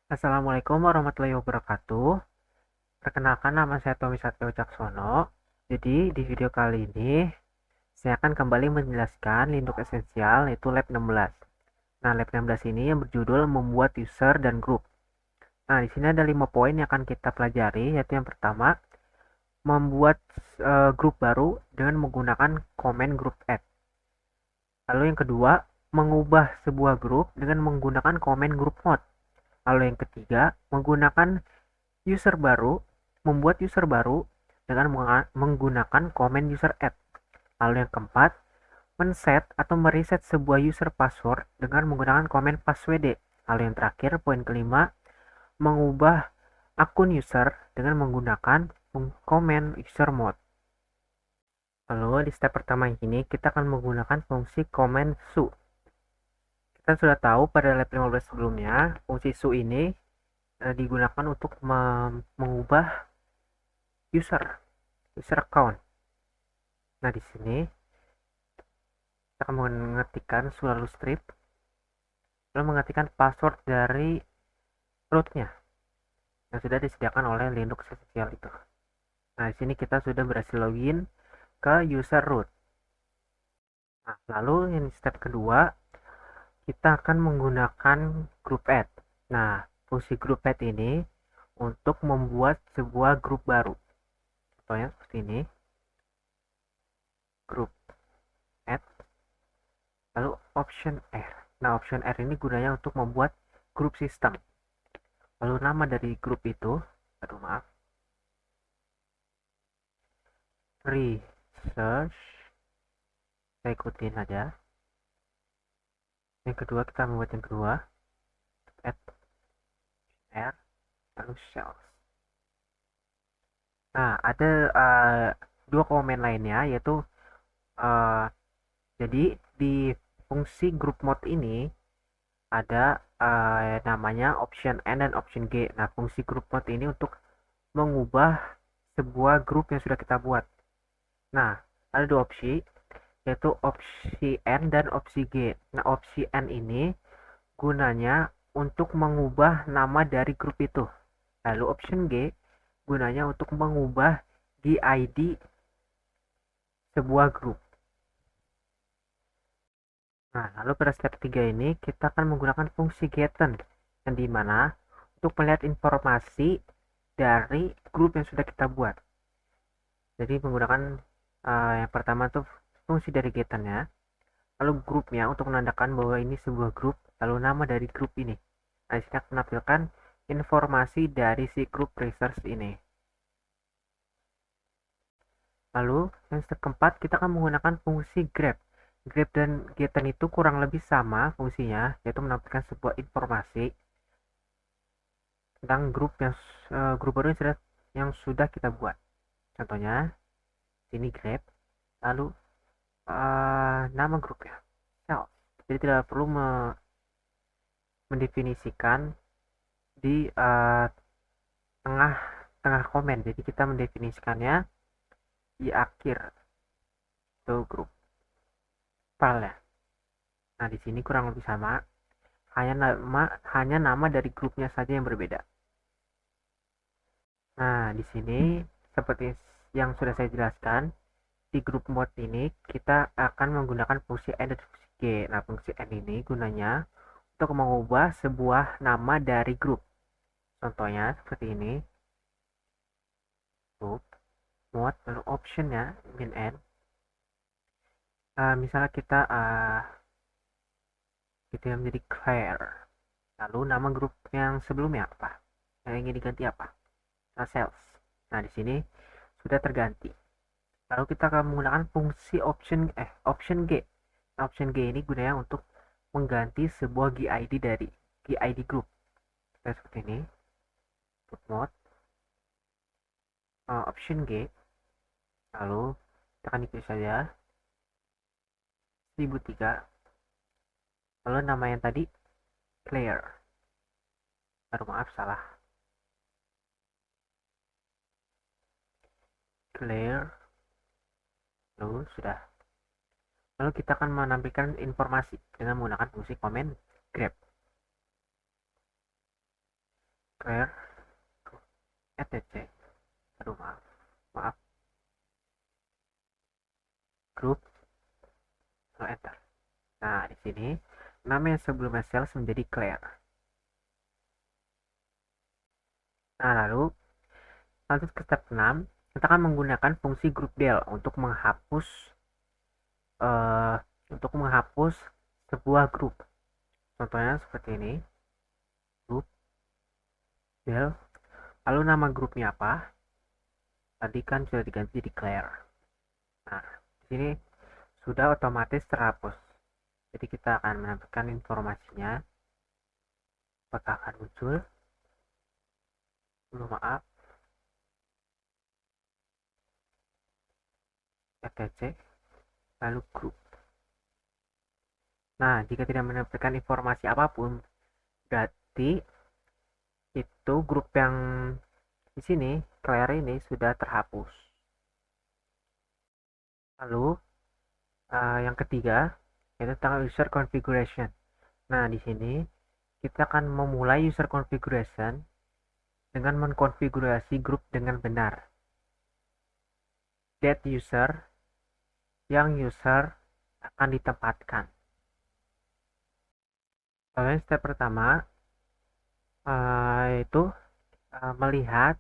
Assalamualaikum warahmatullahi wabarakatuh. Perkenalkan, nama saya Tommy Satrio Caksono. Jadi di video kali ini saya akan kembali menjelaskan Linux esensial, yaitu Lab 16. Nah, Lab 16 ini yang berjudul membuat user dan grup. Nah, di sini ada 5 poin yang akan kita pelajari, yaitu yang pertama, membuat grup baru dengan menggunakan command group add. Lalu yang kedua, mengubah sebuah grup dengan menggunakan command group mode. Lalu yang ketiga, menggunakan user baru, membuat user baru dengan menggunakan command user add. Lalu yang keempat, men-set atau mereset sebuah user password dengan menggunakan command passwd. Lalu yang terakhir, poin kelima, mengubah akun user dengan menggunakan command user mode. Lalu di step pertama ini kita akan menggunakan fungsi command su. Kita sudah tahu pada lab 15 sebelumnya, fungsi su ini digunakan untuk mengubah user account. Nah, di sini kita akan mengetikkan lalu strip, lalu mengetikkan password dari rootnya yang sudah disediakan oleh Linux Essential itu. Nah, di sini kita sudah berhasil login ke user root. Nah, lalu yang step kedua, kita akan menggunakan group add. Nah, fungsi group add ini untuk membuat sebuah grup baru. Contohnya seperti ini. Group add, lalu option R. Nah, option R ini gunanya untuk membuat grup sistem. Lalu nama dari grup itu, research, saya ikutin aja. Yang kedua, kita membuat yang kedua, add R, lalu shells. Nah, ada dua komen lainnya, yaitu jadi di fungsi group mode ini ada namanya option N dan option G. Nah, fungsi group mode ini untuk mengubah sebuah grup yang sudah kita buat. Nah, ada dua opsi, yaitu opsi N dan opsi G. Nah, opsi N ini gunanya untuk mengubah nama dari grup itu. Lalu option G gunanya untuk mengubah GID sebuah grup. Nah, lalu pada step 3 ini kita akan menggunakan fungsi getten, yang dimana untuk melihat informasi dari grup yang sudah kita buat. Jadi menggunakan yang pertama tuh fungsi dari getten ya, lalu grupnya untuk menandakan bahwa ini sebuah grup, lalu nama dari grup ini. Nah, disini akan menampilkan informasi dari si grup research ini. Lalu yang keempat, kita akan menggunakan fungsi grep. Grep dan getten itu kurang lebih sama fungsinya, yaitu menampilkan sebuah informasi tentang grup baru yang sudah kita buat. Contohnya sini grep, lalu nama grupnya self. Jadi tidak perlu mendefinisikan di tengah tengah komen. Jadi kita mendefinisikannya di akhir itu grup file ya. Nah, di sini kurang lebih sama, hanya nama dari grupnya saja yang berbeda. Nah, di sini seperti yang sudah saya jelaskan, di grup mode ini kita akan menggunakan fungsi N dan fungsi G. Nah, fungsi N ini gunanya untuk mengubah sebuah nama dari grup. Contohnya seperti ini. Grup mode, lalu optionnya min N. Misalnya kita menjadi clear. Lalu nama grup yang sebelumnya apa? Yang ingin diganti apa? Sales. Nah, di sini sudah terganti. Lalu kita akan menggunakan fungsi option G. Nah, option G ini gunanya untuk mengganti sebuah GID dari GID group. Kita seperti ini. Group mode. Option G. Lalu kita akan ikuti saja 1003. Lalu nama yang tadi clear. Maaf, salah. Clear. Lalu sudah. Lalu kita akan menampilkan informasi dengan menggunakan fungsi command grep. clear etc. Aduh, maaf group, lalu enter. Nah, di sini nama yang sebelumnya sales menjadi clear. Nah, lalu lanjut ke step 6, kita akan menggunakan fungsi group del eh, untuk menghapus sebuah grup. Contohnya seperti ini, grup del, lalu nama grupnya apa? Tadi kan sudah diganti di clear. Nah, di sini sudah otomatis terhapus. Jadi kita akan menampilkan informasinya. Apakah akan muncul? Maaf, etc. Lalu grup. Nah, jika tidak menampilkan informasi apapun, berarti itu grup yang di sini clear ini sudah terhapus. Lalu yang ketiga yaitu tentang user configuration. Nah, di sini kita akan memulai user configuration dengan mengkonfigurasi grup dengan benar. That user, yang user akan ditempatkan. Lalu step pertama itu melihat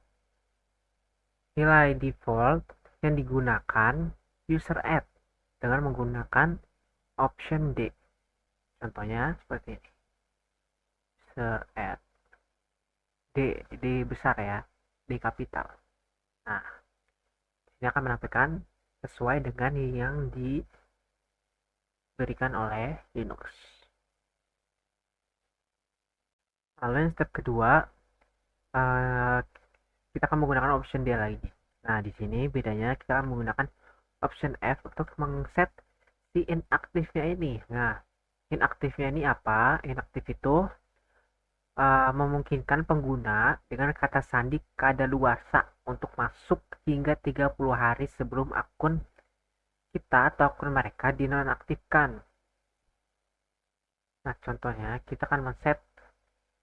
nilai default yang digunakan user add dengan menggunakan option D. Contohnya seperti ini. User add D besar ya, D kapital. Nah, ini akan menampilkan sesuai dengan yang diberikan oleh Linux. Lalu yang step kedua, kita akan menggunakan option D lagi. Nah, di sini bedanya kita akan menggunakan option F untuk mengset si inaktifnya ini. Nah, inaktifnya ini apa? Inaktif itu memungkinkan pengguna dengan kata sandi kadaluarsa untuk masuk hingga 30 hari sebelum akun kita atau akun mereka dinonaktifkan. Nah, contohnya kita akan men-set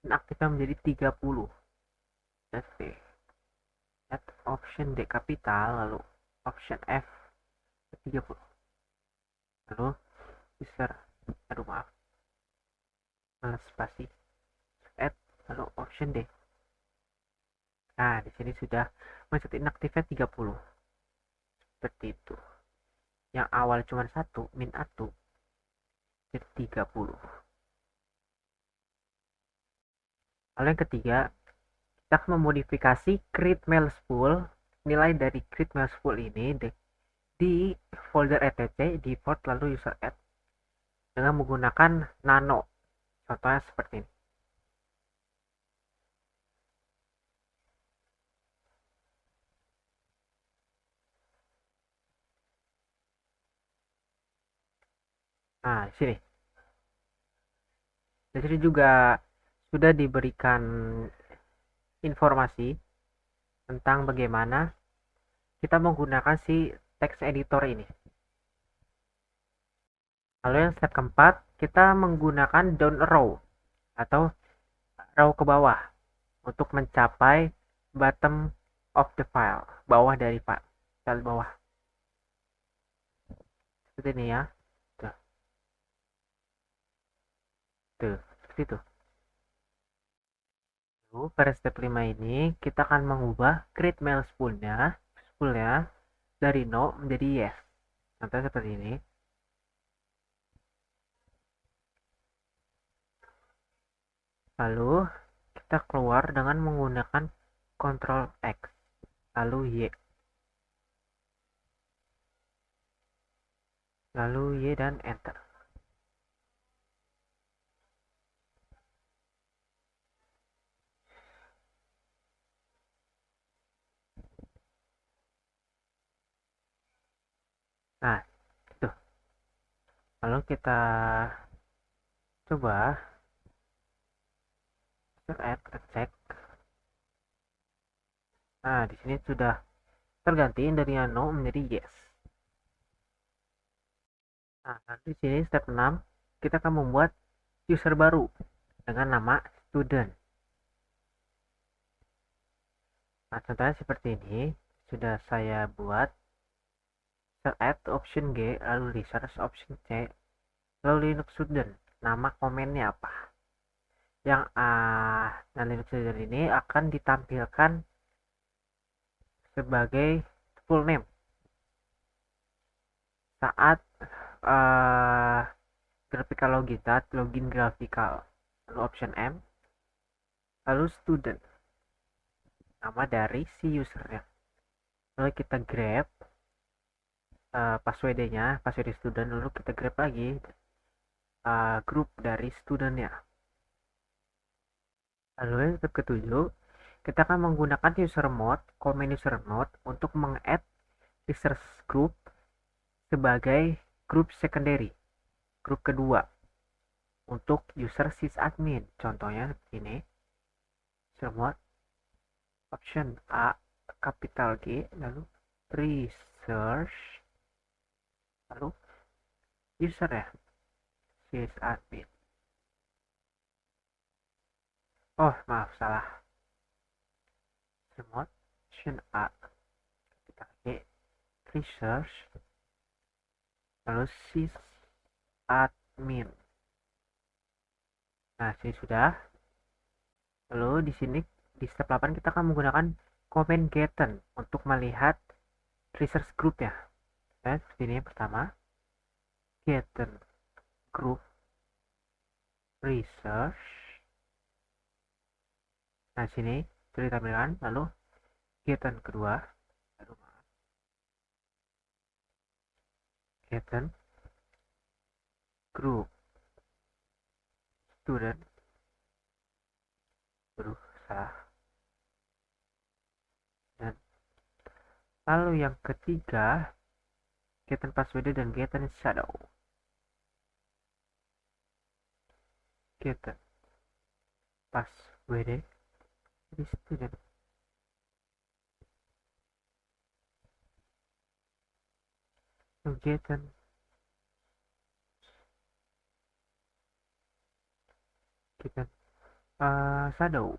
inaktifnya menjadi 30. Set option D kapital, lalu option F 30. Lalu user, aduh maaf, spasi, add, lalu option D. Nah, di sini sudah men-set inaktifnya 30. Seperti itu. Yang awal cuma 1, min 1, jadi 30. Lalu yang ketiga, kita akan memodifikasi create mail spool. Nilai dari create mail spool ini di folder etc default lalu user add dengan menggunakan nano. Contohnya seperti ini. Nah, di sini. Di sini juga sudah diberikan informasi tentang bagaimana kita menggunakan si text editor ini. Lalu yang step keempat, kita menggunakan down arrow atau row ke bawah untuk mencapai bottom of the file, bawah dari file bawah. Seperti ini ya. Tuh, seperti itu. Lalu pada step 5 ini kita akan mengubah create mail spoolnya dari no menjadi yes. Contohnya seperti ini. Lalu kita keluar dengan menggunakan Ctrl X, lalu Y. Lalu Y dan enter. Nah, itu. Lalu kita coba kita cek. Nah, di sini sudah terganti dari no menjadi yes. Nah, nanti di sini step 6 kita akan membuat user baru dengan nama student. Nah, contohnya seperti ini. Sudah saya buat add option G, lalu research option C, lalu Linux student. Nama komennya apa? Yang nah Linux student ini akan ditampilkan sebagai full name saat graphical login graphical, lalu option M, lalu student, nama dari si usernya. Lalu kita grab password-nya, password student, lalu kita grab lagi grup dari studentnya. Lalu yang step ketujuh, kita akan menggunakan user mode, comment user mode untuk meng-add research group sebagai grup secondary, grup kedua untuk user sysadmin. Contohnya ini, user mode option A capital G, lalu research, lalu user ya, sysadmin. Oh maaf, salah. User mode option A capital G, research, lalu sysadmin. Nah, sini sudah. Lalu di sini di step 8 kita akan menggunakan comment getten untuk melihat research group ya. Nah, seperti ini pertama. Getten group research. Nah, sini sudah ditampilkan. Lalu getten kedua. Lalu getten group student. Berusaha. Dan lalu yang ketiga, getten password dan getten shadow. Getten password dari student. Getten shadow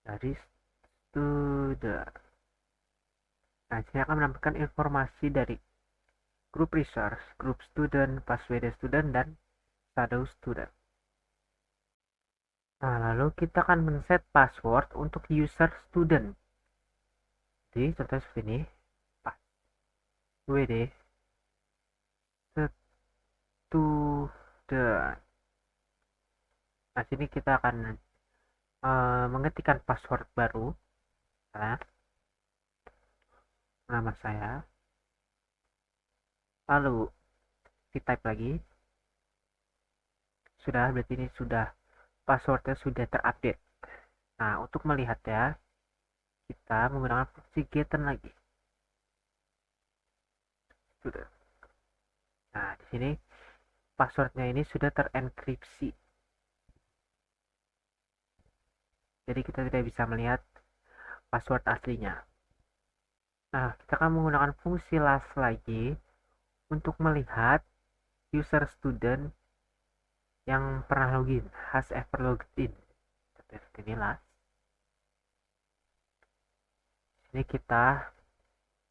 dari student. Nah, saya akan menampilkan informasi dari grup resource, grup student, password student, dan shadow student. Nah, lalu kita akan men-set password untuk user student. Jadi, contohnya seperti ini. Password student. Nah, sini kita akan mengetikkan password baru. Nah, nama saya. Lalu, di type lagi. Sudah, berarti ini sudah passwordnya sudah terupdate. Nah, untuk melihat ya, kita menggunakan fungsi getten lagi. Sudah. Nah, di sini passwordnya ini sudah terenkripsi. Jadi kita tidak bisa melihat password aslinya. Nah, kita akan menggunakan fungsi last lagi untuk melihat user student yang pernah login, has ever logged in. Seperti ini last. Ini kita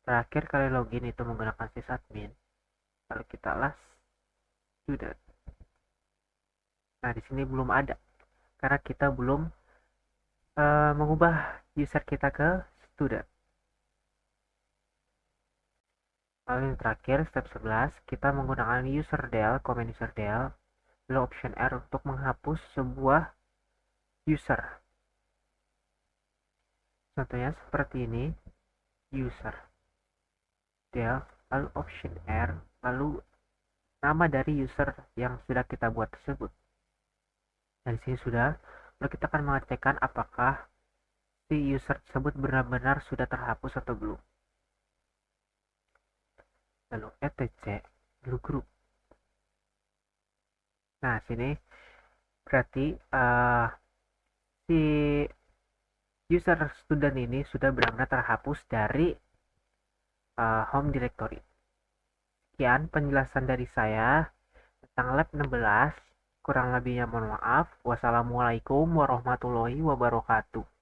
terakhir kali login itu menggunakan sysadmin. Lalu kita last student. Nah, di sini belum ada karena kita belum mengubah user kita ke student. Lalu yang terakhir step 11, kita menggunakan userdel, comment userdel, lalu option R untuk menghapus sebuah user. Contohnya seperti ini, user del, lalu option R, lalu nama dari user yang sudah kita buat tersebut. Dan sini sudah, lalu kita akan mengecekkan apakah si user tersebut benar-benar sudah terhapus atau belum. Lalu etc, lalu group. Nah, sini berarti si user student ini sudah benar-benar terhapus dari home directory. Sekian penjelasan dari saya tentang lab 16. Kurang lebihnya mohon maaf. Wassalamualaikum warahmatullahi wabarakatuh.